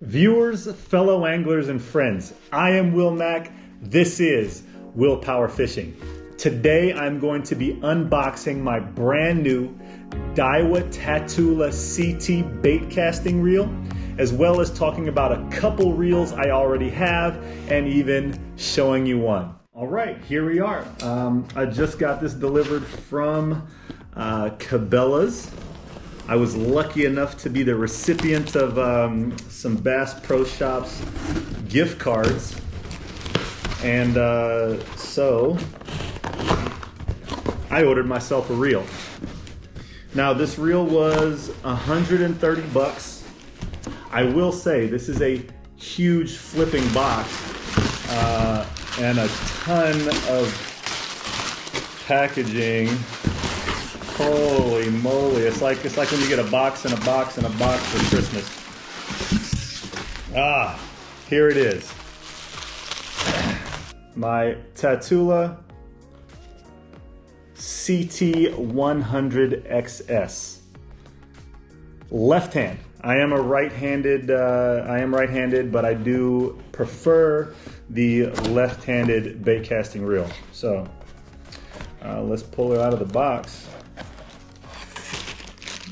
Viewers, fellow anglers, and friends, I am Will Mack. This is Willpower Fishing. Today I'm going to be unboxing my brand new Daiwa Tatula CT bait casting reel, as well as talking about a couple reels I already have and even showing you one. All right, here we are. I just got this delivered from Cabela's. I was lucky enough to be the recipient of some Bass Pro Shops gift cards. And so I ordered myself a reel. Now this reel was 130 bucks. I will say this is a huge flipping box and a ton of packaging. Holy moly, it's like when you get a box and a box and a box for Christmas. Here it is. My Tatula CT 100XS. Left hand. I am right-handed, but I do prefer the left-handed bait casting reel. So let's pull her out of the box.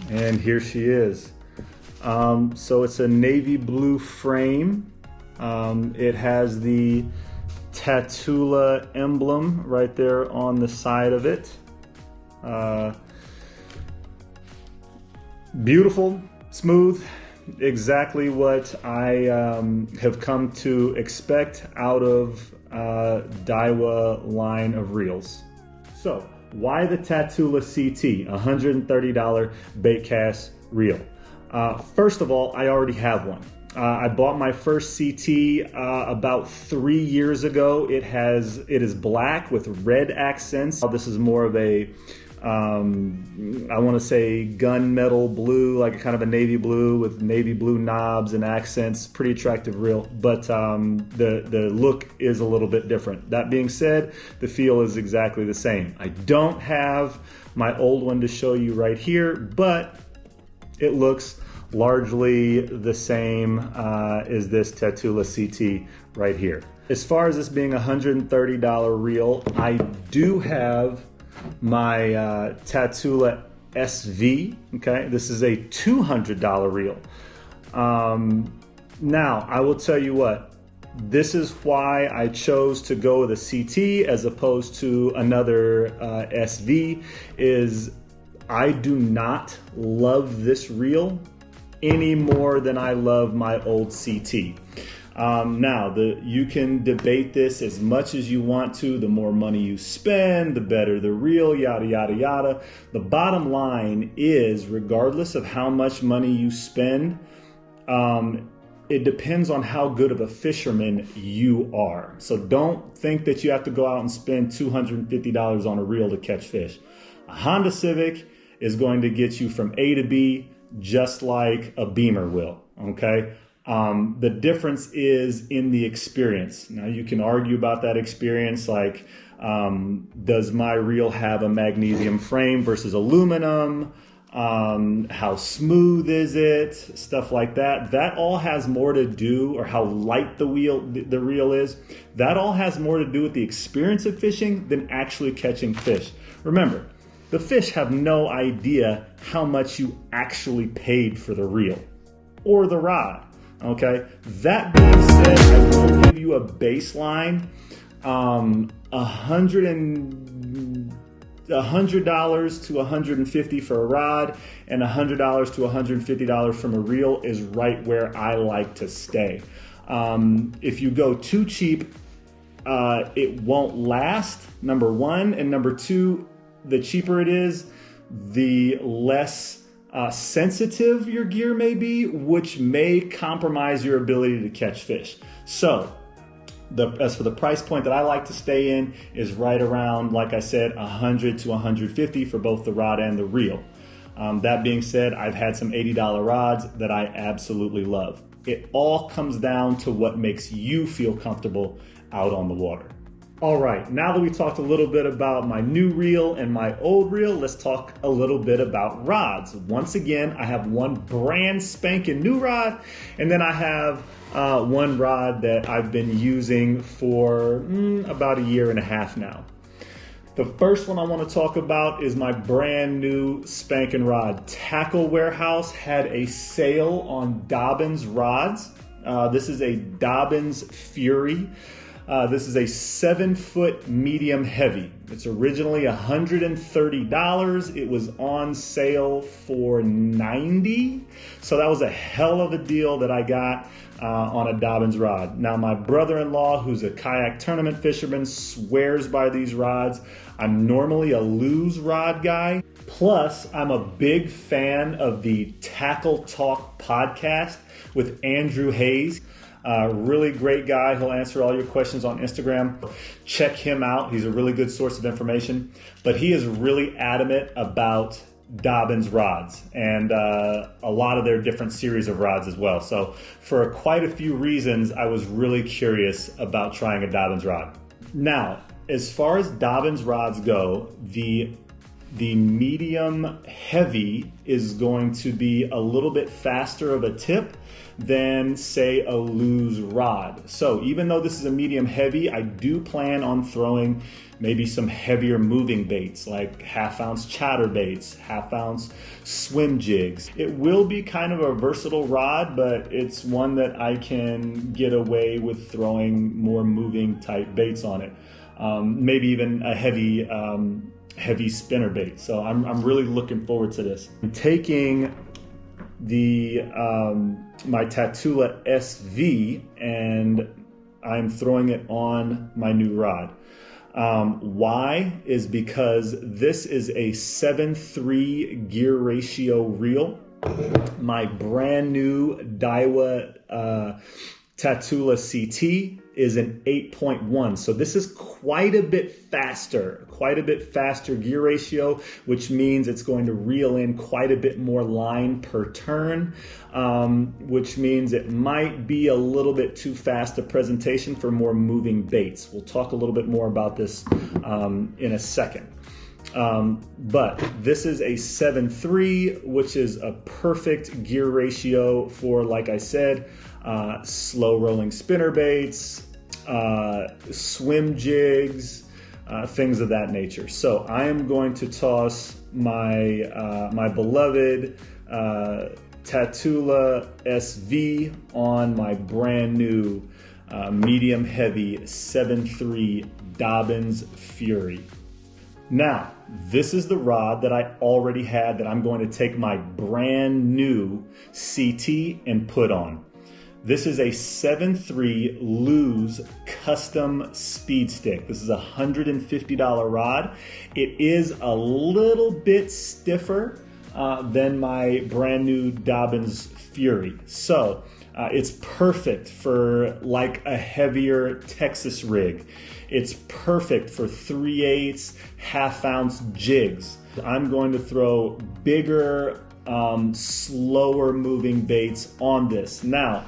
And here she is. So it's a navy blue frame. It has the Tatula emblem right there on the side of it. Beautiful, smooth, exactly what I have come to expect out of Daiwa line of reels. So, why the Tatula CT, $130 bait cast reel? First of all, I already have one. I bought my first CT about 3 years ago. It is black with red accents. This is more of a, I want to say gunmetal blue, like a kind of a navy blue with navy blue knobs and accents. Pretty attractive reel, but the look is a little bit different. That being said, the feel is exactly the same. I don't have my old one to show you right here, but it looks largely the same as this Tatula CT right here. As far as this being a $130 reel, I do have my Tatula SV, okay? This is a $200 reel. Now, I will tell you what, this is why I chose to go with a CT as opposed to another SV, is I do not love this reel any more than I love my old CT. Now, you can debate this as much as you want to. The more money you spend, the better the reel, yada, yada, yada. The bottom line is, regardless of how much money you spend, it depends on how good of a fisherman you are. So don't think that you have to go out and spend $250 on a reel to catch fish. A Honda Civic is going to get you from A to B just like a Beamer will, okay? The difference is in the experience. Now you can argue about that experience, like does my reel have a magnesium frame versus aluminum? How smooth is it? Stuff like that. That all has more to do, or how light the reel is. That all has more to do with the experience of fishing than actually catching fish. Remember, the fish have no idea how much you actually paid for the reel or the rod, okay? That being said, I will give you a baseline, $100 to $150 for a rod, and $100 to $150 from a reel is right where I like to stay. If you go too cheap, it won't last, number one, and number two, the cheaper it is, the less sensitive your gear may be, which may compromise your ability to catch fish. So, as for the price point that I like to stay in is right around, like I said, $100 to $150 for both the rod and the reel. That being said, I've had some $80 rods that I absolutely love. It all comes down to what makes you feel comfortable out on the water. All right, now that we talked a little bit about my new reel and my old reel, let's talk a little bit about rods. Once again, I have one brand spanking new rod, and then I have one rod that I've been using for about 1.5 years now. The first one I want to talk about is my brand new spanking rod. Tackle Warehouse had a sale on Dobbins rods. This is a Dobyns Fury. This is a 7-foot medium heavy. It's originally $130. It was on sale for $90. So that was a hell of a deal that I got on a Dobbins rod. Now my brother-in-law, who's a kayak tournament fisherman, swears by these rods. I'm normally a lose rod guy. Plus, I'm a big fan of the Tackle Talk podcast with Andrew Hayes. Really great guy. He'll answer all your questions on Instagram. Check him out. He's a really good source of information. But he is really adamant about Dobbins rods and a lot of their different series of rods as well. So for quite a few reasons, I was really curious about trying a Dobbins rod. Now, as far as Dobbins rods go, the medium heavy is going to be a little bit faster of a tip than, say, a loose rod. So even though this is a medium heavy, I do plan on throwing maybe some heavier moving baits like 1/2 ounce chatter baits, 1/2 ounce swim jigs. It will be kind of a versatile rod, but it's one that I can get away with throwing more moving type baits on it. Maybe even a heavy spinner bait. So I'm really looking forward to this. I'm taking the my Tatula SV and I'm throwing it on my new rod. Why is because this is a 7:3 gear ratio reel. My brand new Daiwa Tatula CT is an 8.1. So this is quite a bit faster gear ratio, which means it's going to reel in quite a bit more line per turn, which means it might be a little bit too fast a presentation for more moving baits. We'll talk a little bit more about this in a second. But this is a 7.3, which is a perfect gear ratio for, like I said, slow rolling spinner baits, swim jigs, things of that nature. So I am going to toss my my beloved Tatula SV on my brand new medium heavy 7.3 Dobyns Fury. Now, this is the rod that I already had that I'm going to take my brand new CT and put on. This is a 7.3 Lose custom speed stick. This is a $150 rod. It is a little bit stiffer than my brand new Dobbins Fury. So it's perfect for like a heavier Texas rig. It's perfect for 3/8, 1/2 ounce jigs. I'm going to throw bigger, slower moving baits on this. Now,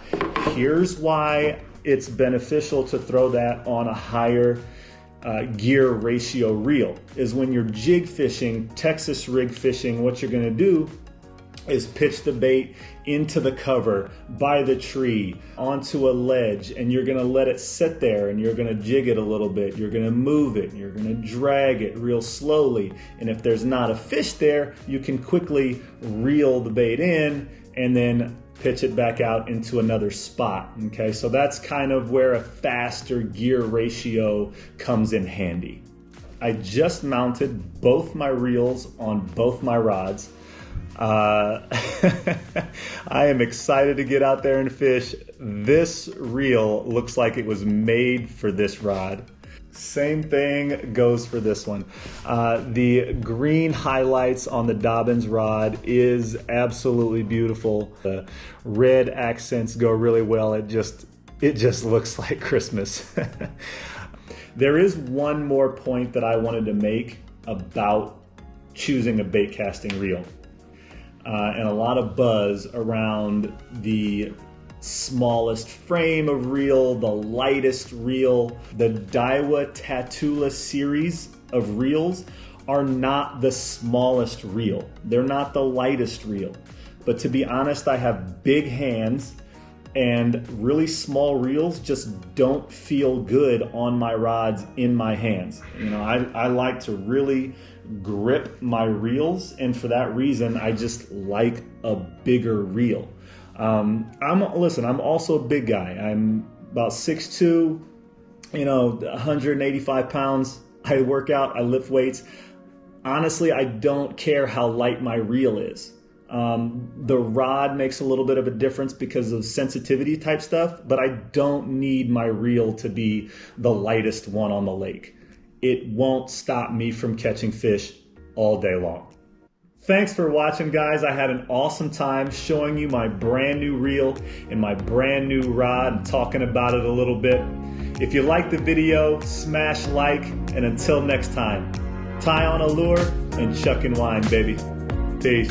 here's why it's beneficial to throw that on a higher gear ratio reel. Is when you're jig fishing, Texas rig fishing, what you're gonna do is pitch the bait into the cover, by the tree, onto a ledge, and you're gonna let it sit there and you're gonna jig it a little bit. You're gonna move it, you're gonna drag it real slowly. And if there's not a fish there, you can quickly reel the bait in and then pitch it back out into another spot. Okay, so that's kind of where a faster gear ratio comes in handy. I just mounted both my reels on both my rods. I am excited to get out there and fish. This reel looks like it was made for this rod. Same thing goes for this one. The green highlights on the Dobbins rod is absolutely beautiful. The red accents go really well. It just looks like Christmas. There is one more point that I wanted to make about choosing a bait casting reel. And a lot of buzz around the smallest frame of reel, the lightest reel. The Daiwa Tatula series of reels are not the smallest reel. They're not the lightest reel. But to be honest, I have big hands, and really small reels just don't feel good on my rods in my hands. You know, I like to really grip my reels, and for that reason, I just like a bigger reel. I'm also a big guy. I'm about 6'2", 185 pounds. I work out, I lift weights. Honestly, I don't care how light my reel is. The rod makes a little bit of a difference because of sensitivity type stuff, but I don't need my reel to be the lightest one on the lake. It won't stop me from catching fish all day long. Thanks for watching, guys. I had an awesome time showing you my brand new reel and my brand new rod and talking about it a little bit. If you liked the video, smash like, and until next time, tie on a lure and chuck and wind, baby. Peace.